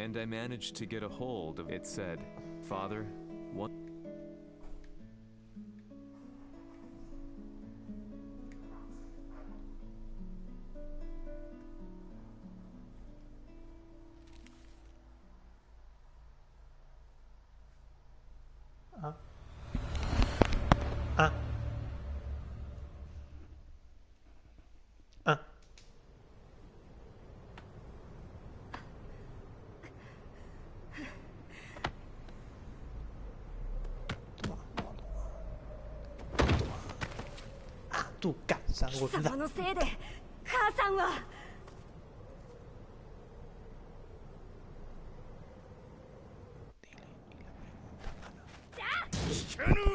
and I managed to get a hold of it. Said, Father, what? Ah. Ah. Ah. Tu cazzo, 貴様のせいで母さんは。聞かぬわ。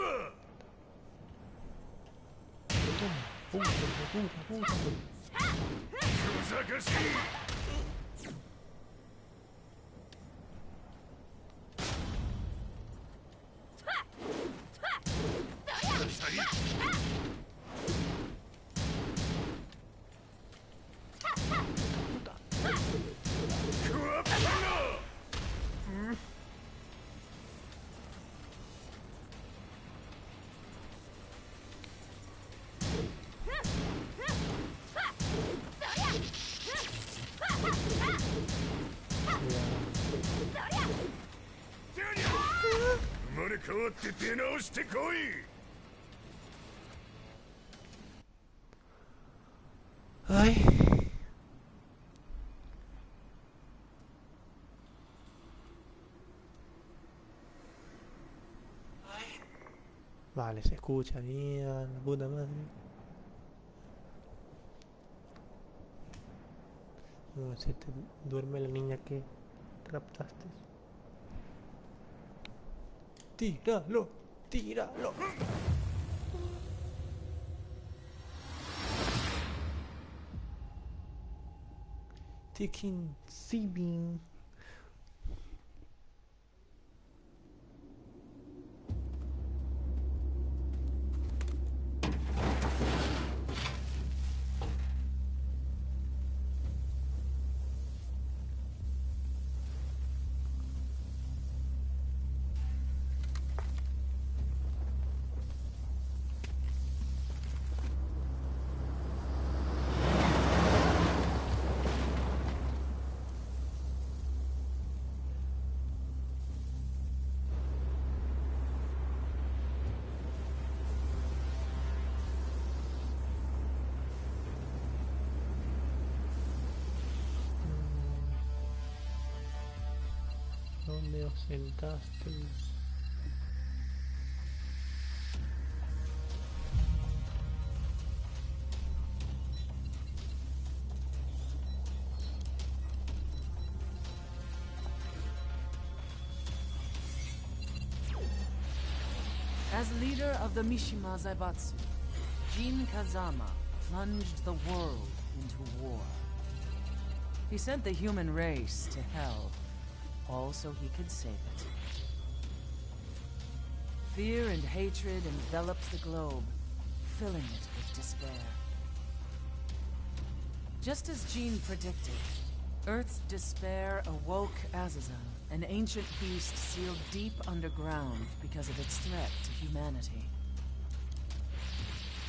ふざかしい。生まれ変わって出直してこい。Ay. Vale, se escucha bien, la puta madre. No, se te duerme la niña que raptaste. Tíralo, tíralo. Tekken7. ¿Dónde os sentasteis? As leader of the Mishima Zaibatsu, Jin Kazama plunged the world into war. He sent the human race to hell, all so he could save it. Fear and hatred enveloped the globe, filling it with despair. Just as Jin predicted, Earth's despair awoke Azazel, an ancient beast sealed deep underground because of its threat to humanity.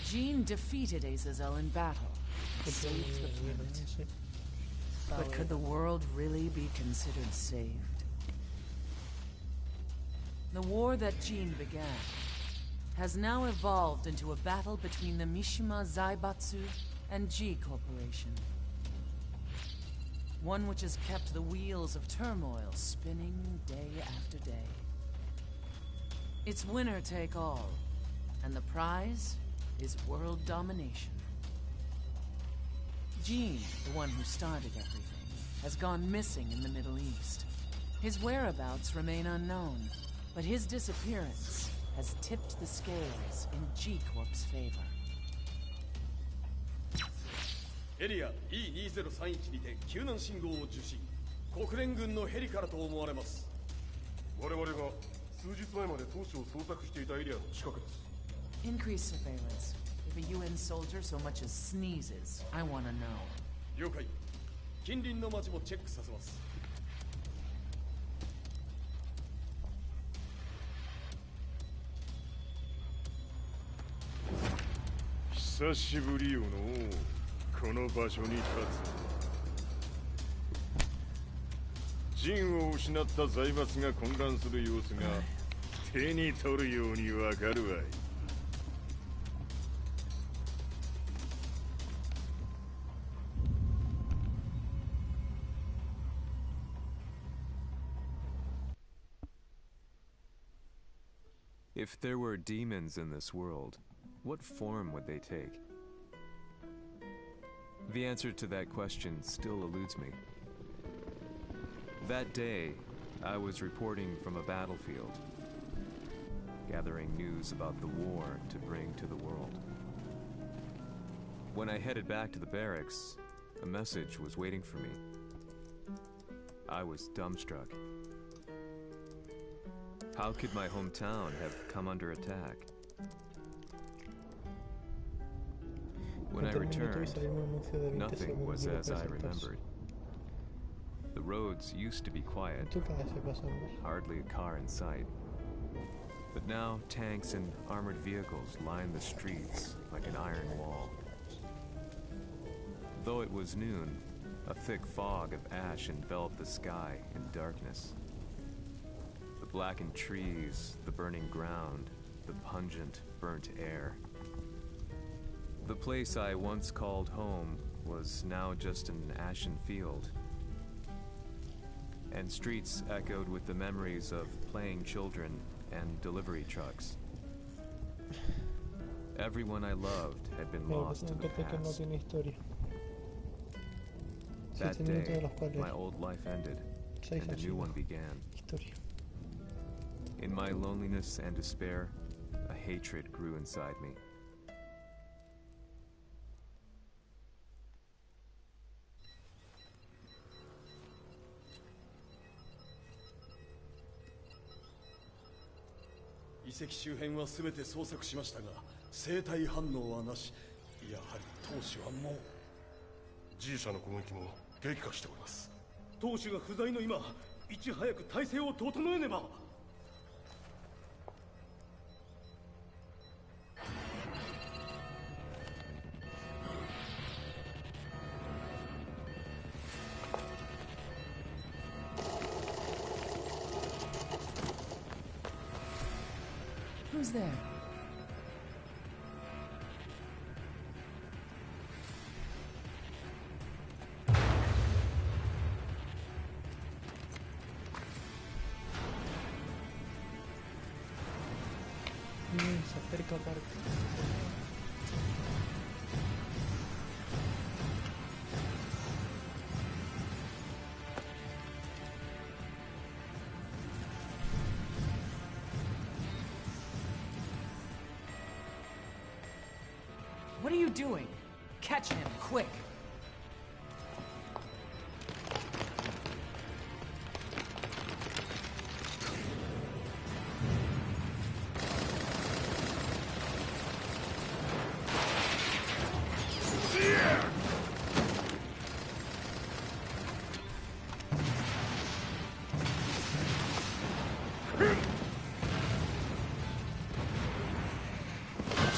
Jin defeated Azazel in battle and saved the planet. But could the world really be considered saved? The war that Jin began has now evolved into a battle between the Mishima Zaibatsu and G Corporation. One which has kept the wheels of turmoil spinning day after day. It's winner take all, and the prize is world domination. Jin, the one who started everything, has gone missing in the Middle East. His whereabouts remain unknown, but his disappearance has tipped the scales in G-Corp's favor. エリア E2031 にて救難信号を受信。国連軍のヘリからと思われます。我々が数日前まで当初を捜索していたエリアの近くです。Increase surveillance. If a UN soldier so much as sneezes, I want to know. 了解。近隣の町もチェックさせます。久しぶりよのこの場所に立つ。陣を失った財閥が混乱する様子が手に取るようにわかるわい。If there were demons in this world, what form would they take? The answer to that question still eludes me. That day, I was reporting from a battlefield, gathering news about the war to bring to the world. When I headed back to the barracks, a message was waiting for me. I was dumbstruck. How could my hometown have come under attack? When I returned, nothing was as I remembered. The roads used to be quiet, hardly a car in sight. But now tanks and armored vehicles line the streets like an iron wall. Though it was noon, a thick fog of ash enveloped the sky in darkness. The blackened trees, the burning ground, the pungent, burnt air. The place I once called home was now just an ashen field. And streets echoed with the memories of playing children and delivery trucks. Everyone I loved had been lost to the past. That day, my old life ended, and a new one began. In my loneliness and despair, a hatred grew inside me.遺跡周辺は全て捜索しましたが生体反応はなし。やはり当主はもう。 G 社の攻撃も激化しております。当主が不在の今、いち早く体制を整えねば。 Who's there? Se acerca aparte. What are you doing? Catch him, quick!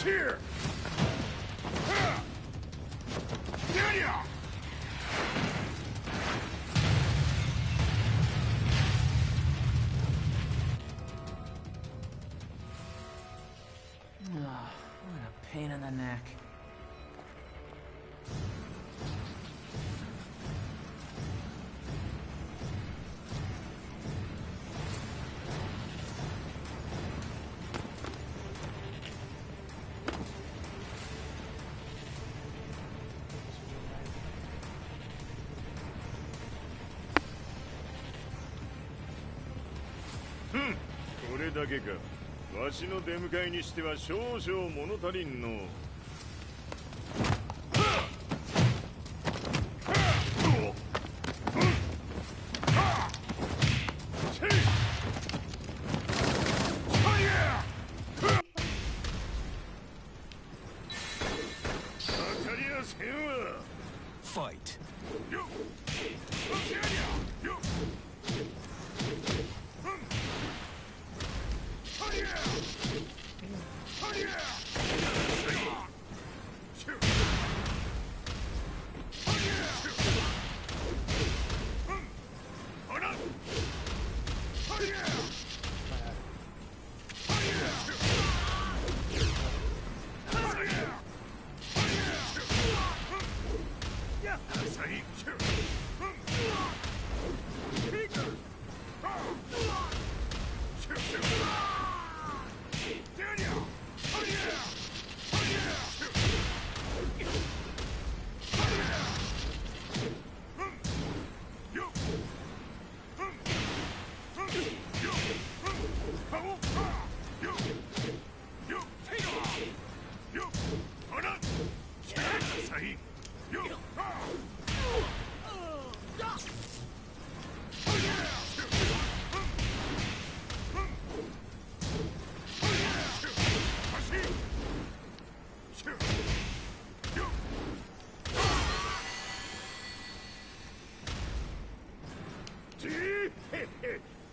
Here! What a pain in the neck. Hmm. これだけか。わしの出迎えにしては少々物足りんの。Fight.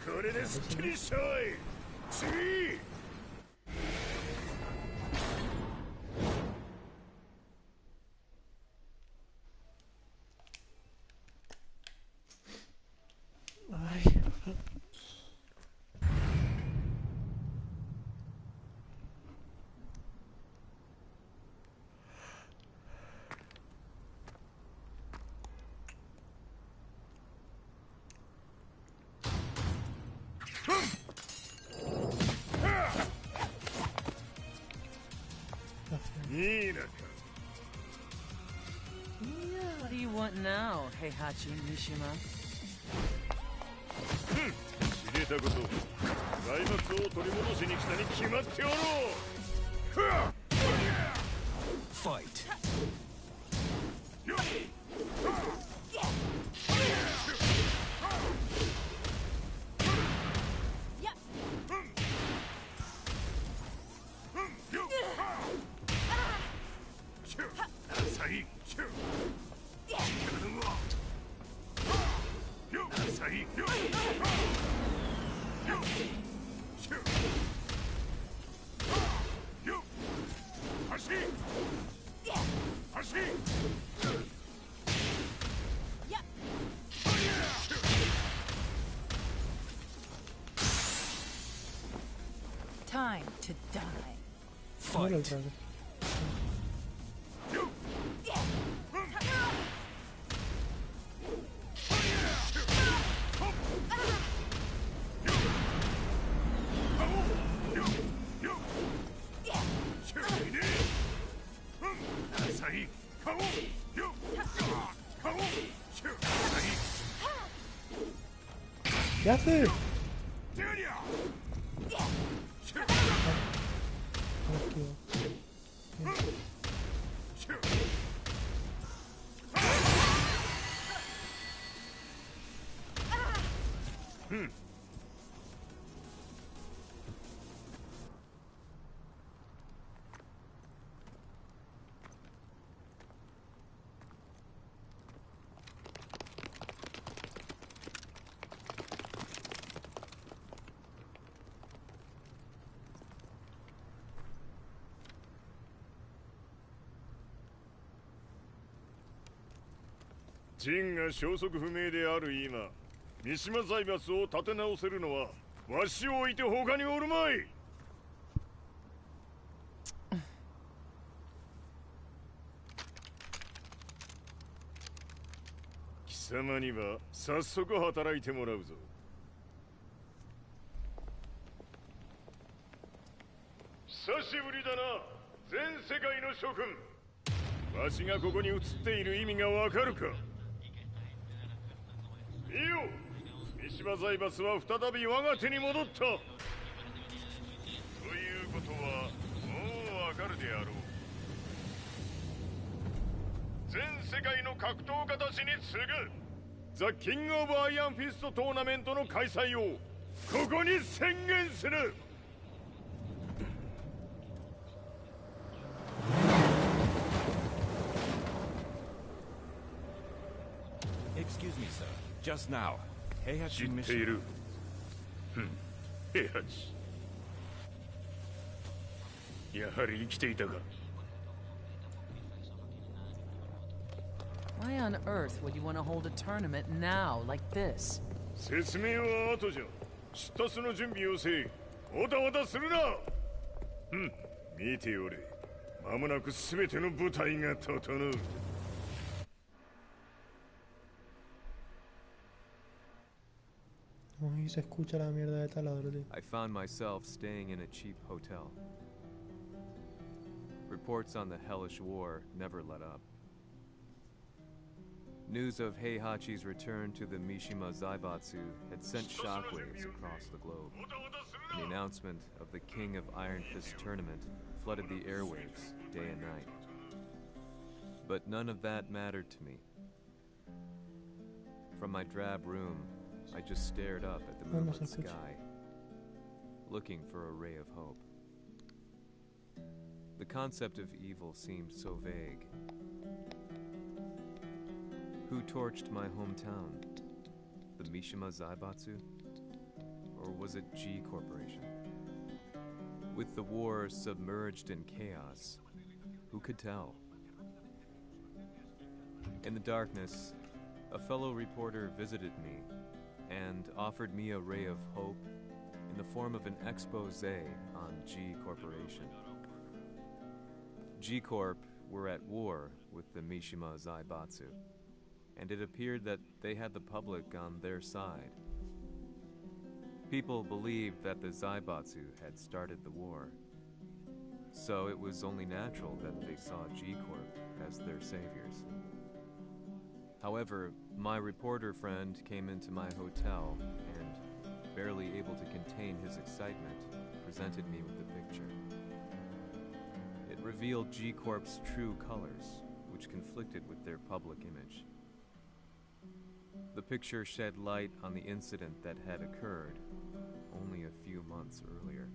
これですっきりしょい。次。Ay. What do you want now, Heihachi Mishima? 知れたこと財閥を取り戻しに来たに決まっておろう。Fight. Time to die. Fight. ¿Qué hace? Hmm. 陣が消息不明である今、三島財閥を立て直せるのはわしを置いて他におるまい。貴様には早速働いてもらうぞ。久しぶりだな、全世界の諸君。わしがここに映っている意味がわかるか。いいよ、三島財閥は再び我が手に戻った。ということはもうわかるであろう。全世界の格闘家たちに次ぐザ・キング・オブ・アイアンフィストトーナメントの開催をここに宣言する。Excuse me, sir. Just now, Heihachi 知ってい Mishima. る。平八。やはり生きていたか。Why on earth would you want to hold a tournament now, like this? 説明は後じゃ。出立の準備をせい。おたわたするな。見ておれ。間もなく全ての部隊が整う。Uy, se escucha la mierda de taladro, tío. I found myself staying in a cheap hotel. Reports on the hellish war never let up. News of Heihachi's return to the Mishima Zaibatsu had sent shockwaves across the globe. And the announcement of the King of Iron Fist tournament flooded the airwaves day and night. But none of that mattered to me. From my drab room, I just stared up at the moonlit sky, looking for a ray of hope. The concept of evil seemed so vague. Who torched my hometown? The Mishima Zaibatsu? Or was it G Corporation? With the war submerged in chaos, who could tell? In the darkness, a fellow reporter visited me and offered me a ray of hope in the form of an expose on G Corporation. G Corp were at war with the Mishima Zaibatsu, and it appeared that they had the public on their side. People believed that the Zaibatsu had started the war, so it was only natural that they saw G Corp as their saviors. However, my reporter friend came into my hotel and, barely able to contain his excitement, presented me with the picture. It revealed G Corp's true colors, which conflicted with their public image. The picture shed light on the incident that had occurred only a few months earlier.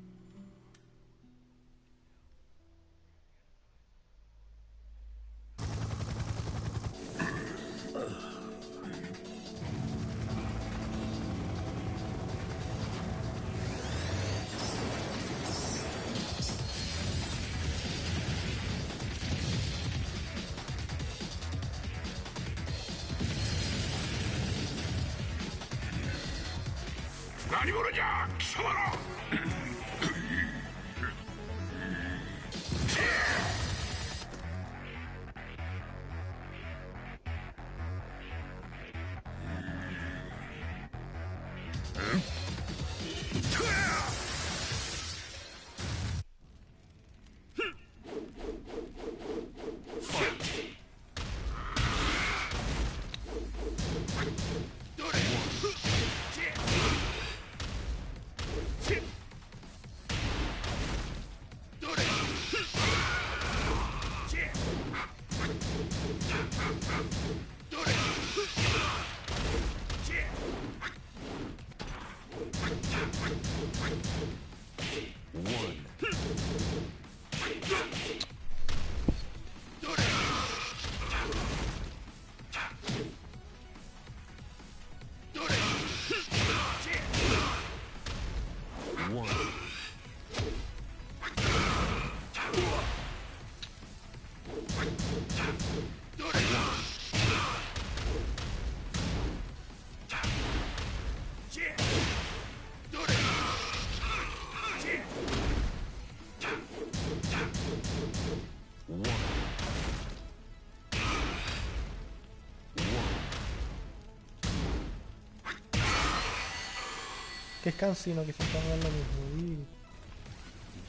Que es cansino que siempre hagan lo mismo.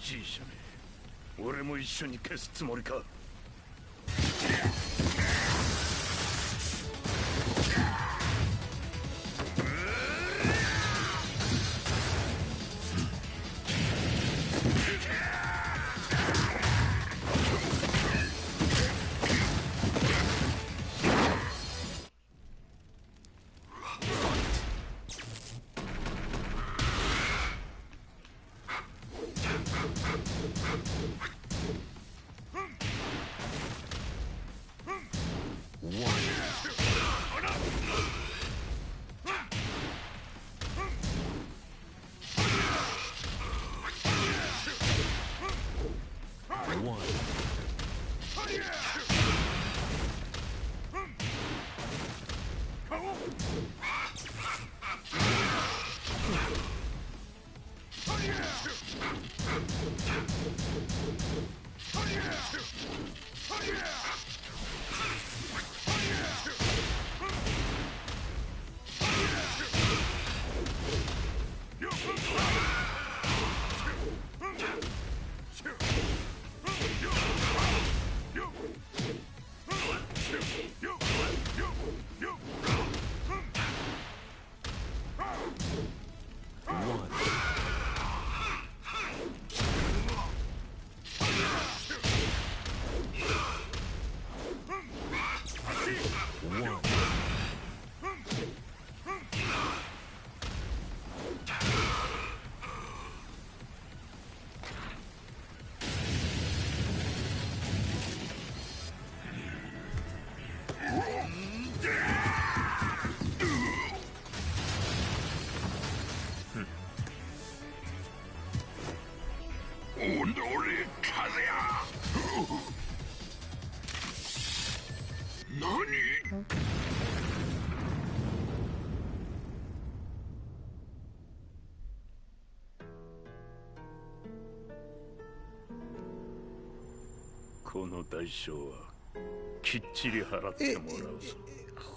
じいしゃめ、俺も一緒に消すつもりか。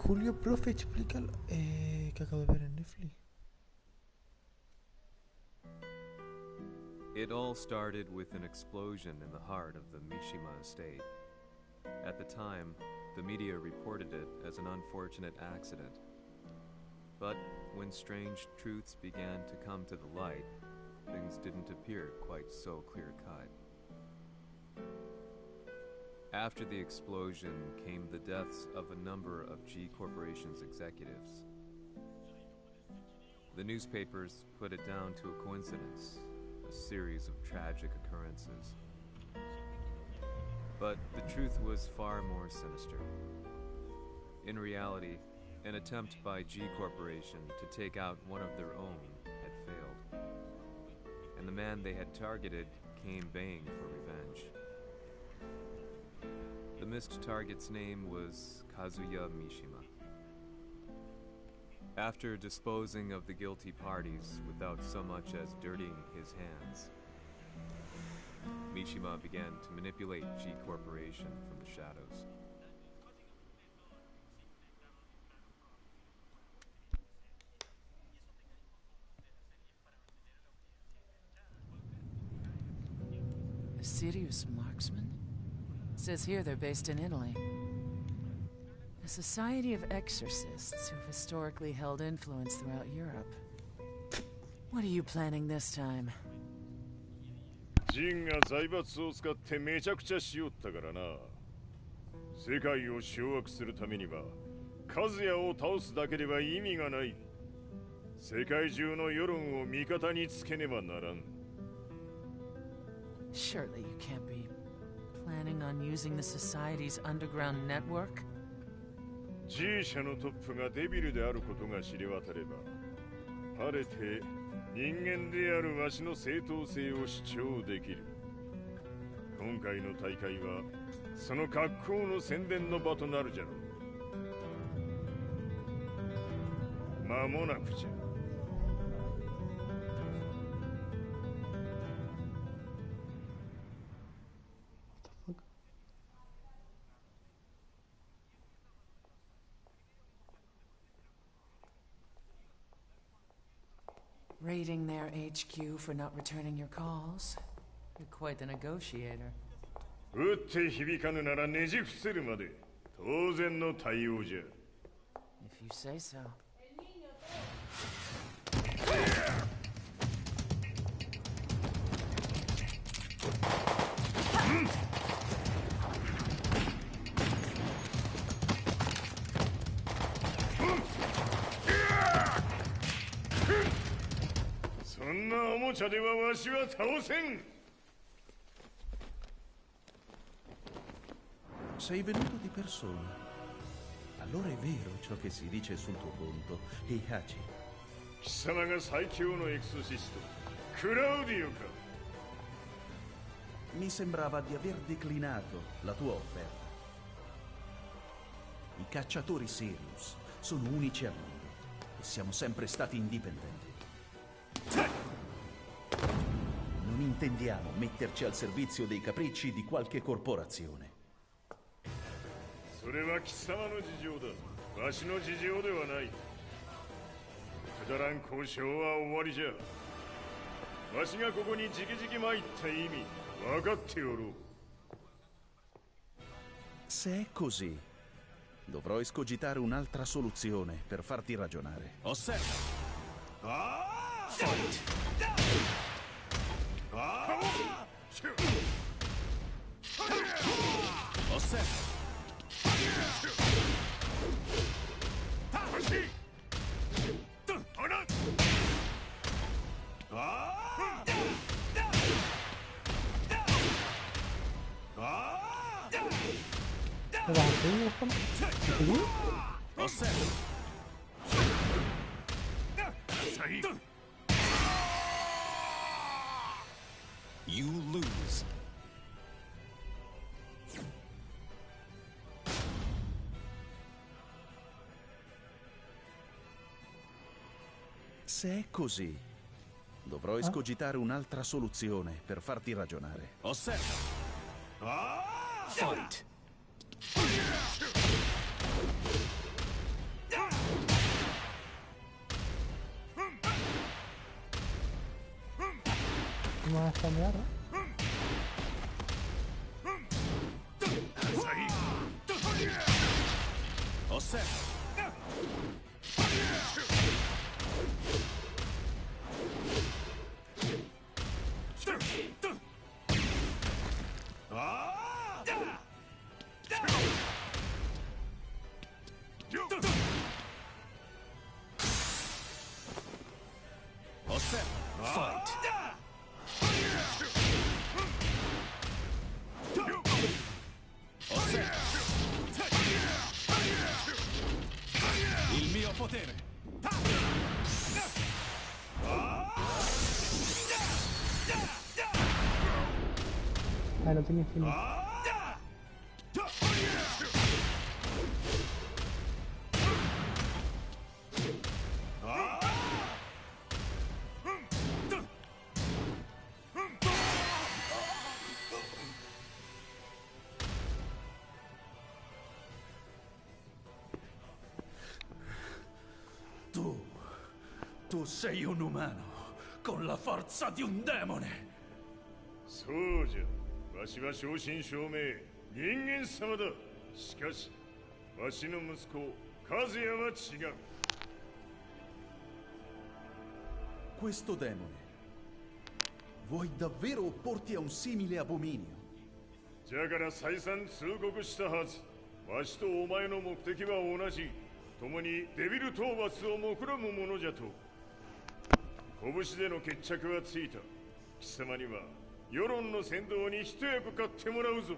Julio, profe, explícalo. Que acabo de ver en Netflix. It all started with an explosion in the heart of the Mishima estate. At the time, the media reported it as an unfortunate accident. But when strange truths began to come to the light, things didn't appear quite so clear-cut. After the explosion came the deaths of a number of G Corporation's executives. The newspapers put it down to a coincidence, a series of tragic occurrences. But the truth was far more sinister. In reality, an attempt by G Corporation to take out one of their own had failed, and the man they had targeted came baying for revenge. The missed target's name was Kazuya Mishima. After disposing of the guilty parties without so much as dirtying his hands, Mishima began to manipulate G Corporation from the shadows. A serious marksman? Says here they're based in Italy. A society of exorcists who've historically held influence throughout Europe. What are you planning this time? ジンが財閥を使ってめちゃくちゃしよったからな。世界を掌握するためにはカズヤを倒すだけでは意味がない。世界中の世論を味方につけねばならん。Surely you can't be planning on using the society's underground network? G 社のトップがデビルであることが知れ渡れば、晴れて人間であるわしの正当性を主張できる。今回の大会はその格好の宣伝の場となるじゃろう。間もなくじゃ。Raiding their HQ for not returning your calls. You're quite the negotiator. 撃って響かぬならねじ伏せるまで当然の対応じゃ。If you say so. そんなおもちゃではわしは倒せん。Sei venuto di persona. Allora è vero ciò che si dice sul tuo conto, Heihachi. 貴様が最強のエクソシスト、クラウディオか。Mi sembrava di aver declinato la tua offerta. I cacciatori Sirius sono unici al mondo e siamo sempre stati indipendenti. intendiamo metterci al servizio dei capricci di qualche corporazione. それは貴様の事情だ。わしの事情ではない。くだらん交渉は終わりじゃ。わしがここに直々参った意味分かっておろう。 Se è così, dovrò escogitare un'altra soluzione per farti ragionare. Osserva. Osserva. Osserva. You lose. Se è così, dovrò escogitare un'altra soluzione per farti ragionare. Osserva. Fight. ¿Cómo vas a cambiar? Osserva. Osserva. Fight. Osserva. Il mio potere. Ah, no tenía fin. Tu sei un umano, con la forza di un demone. そうじゃ。わしは正真正銘人間様だ。しかしわしの息子和也は違う。 Questo demone, vuoi davvero opporti a un simile abominio? じゃから再三通告したはず。わしとお前の目的は同じ。共にデビル討伐を目論むものじゃと。拳での決着はついた。貴様には世論の先導に一役買ってもらうぞ。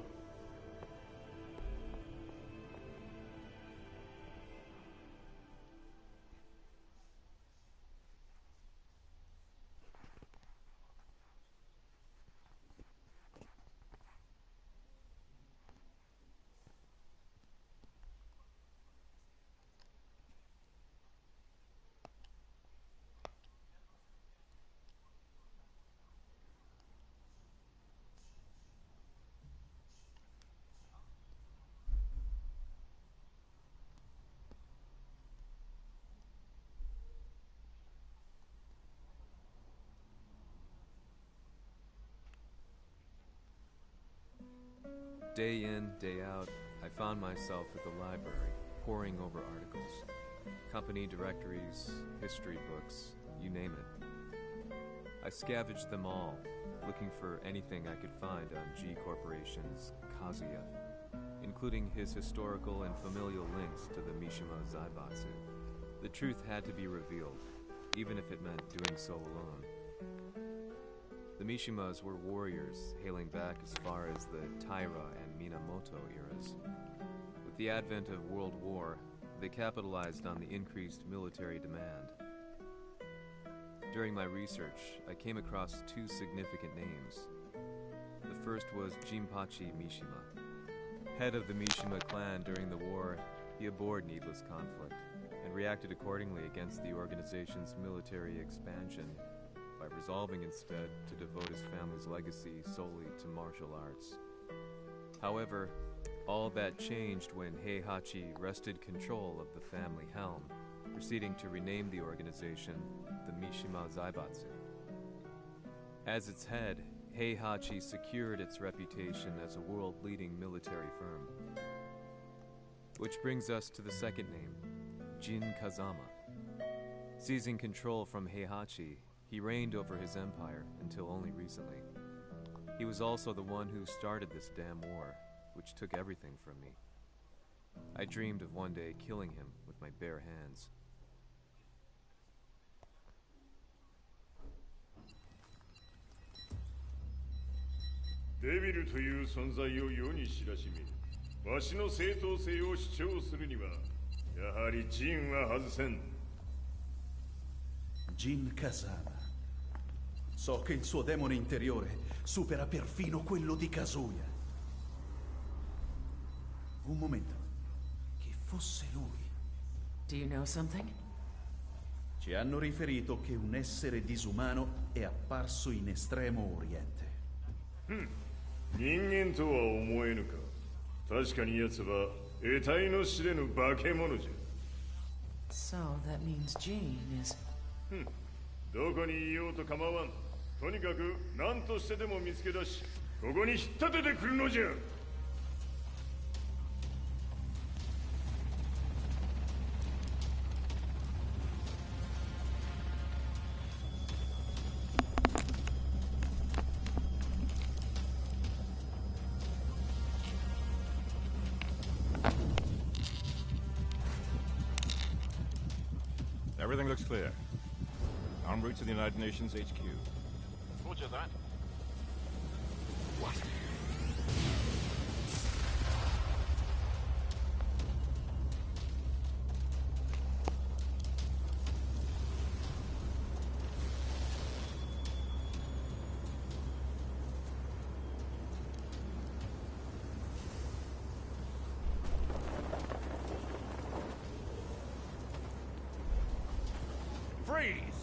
Day in, day out, I found myself at the library, poring over articles. Company directories, history books, you name it. I scavenged them all, looking for anything I could find on G Corporation's Kazuya, including his historical and familial links to the Mishima Zaibatsu. The truth had to be revealed, even if it meant doing so alone. The Mishimas were warriors hailing back as far as the Taira and Minamoto eras. With the advent of World War, they capitalized on the increased military demand. During my research, I came across two significant names. The first was Jinpachi Mishima. Head of the Mishima clan during the war, he abhorred needless conflict and reacted accordingly against the organization's military expansion by by resolving instead to devote his family's legacy solely to martial arts. However, all that changed when Heihachi wrested control of the family helm, proceeding to rename the organization the Mishima Zaibatsu. As its head, Heihachi secured its reputation as a world-leading military firm. Which brings us to the second name, Jin Kazama. Seizing control from Heihachi, he reigned over his empire until only recently. He was also the one who started this damn war, which took everything from me. I dreamed of one day killing him with my bare hands. デビルという存在を世に知らしめ、わしの正当性を主張するには、やはりジンは外せん。Jin Kazama. So che il suo demone interiore supera perfino quello di Kazuya. Un momento. Che fosse lui. Do you know something? Ci hanno riferito che un essere disumano è apparso in Estremo Oriente. 人間とは思えぬか。確かに奴は得体の知れぬ化け物じゃ。 So that means Jean is... どこにいようと構わん。とにかく何としてでも見つけ出し、ここに引っ立ててくるのじゃ。 Everything looks clear. En route to the United Nations HQ. Roger that. What? Freeze!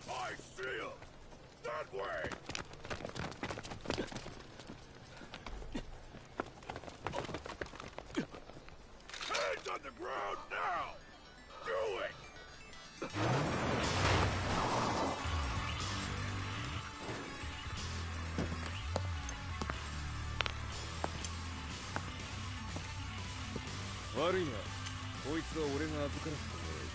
I see him! That way! Hands on the ground now! Do it! Worry not. こいつは俺が預からせてもらう。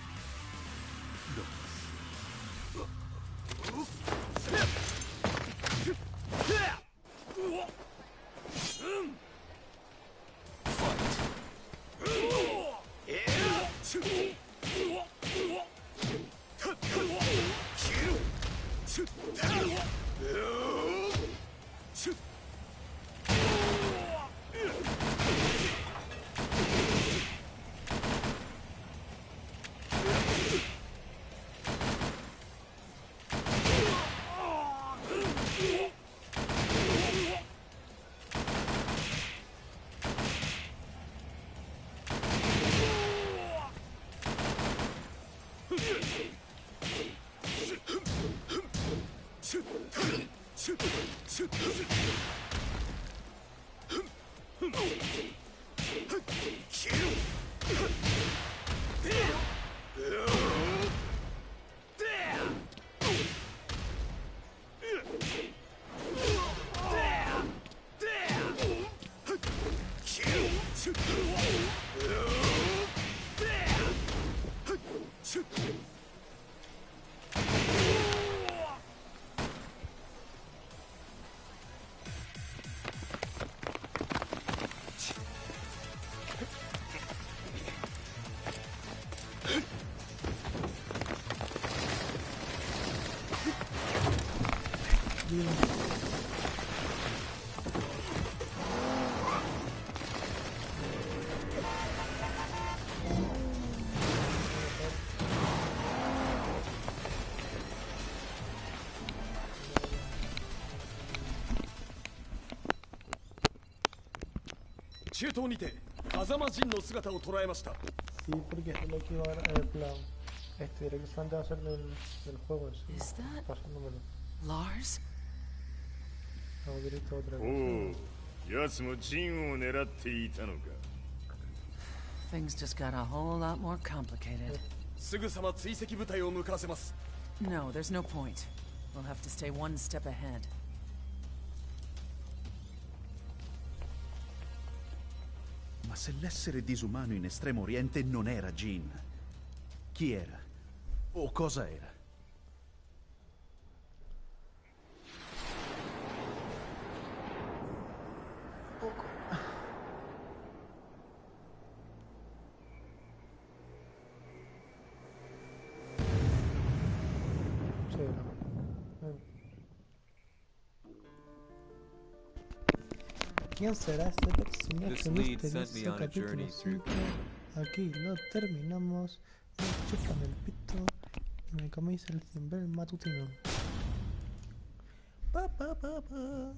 中東にて風間陣の姿を捉えました。 Sí, porque esto es lo que iba a el plan. Directamente va a ser del juego en sí. Is that Pasándomelo. Lars? Hago directo a otra お cosa. お、奴も陣を狙っていたのか。 Things just got a whole lot more complicated. すぐさま追跡部隊を向かわせます。 No, there's no point. We'll have to stay one step ahead. Ma se l'essere disumano in Estremo Oriente non era Jin, chi era? O cosa era? Sí, ¿quién será este personaje This lead sent me misterioso? on a journey Capítulo through 5. Aquí lo terminamos. Me chupan el pito y me coméis el cimbel matutino. Pa, pa, pa, pa.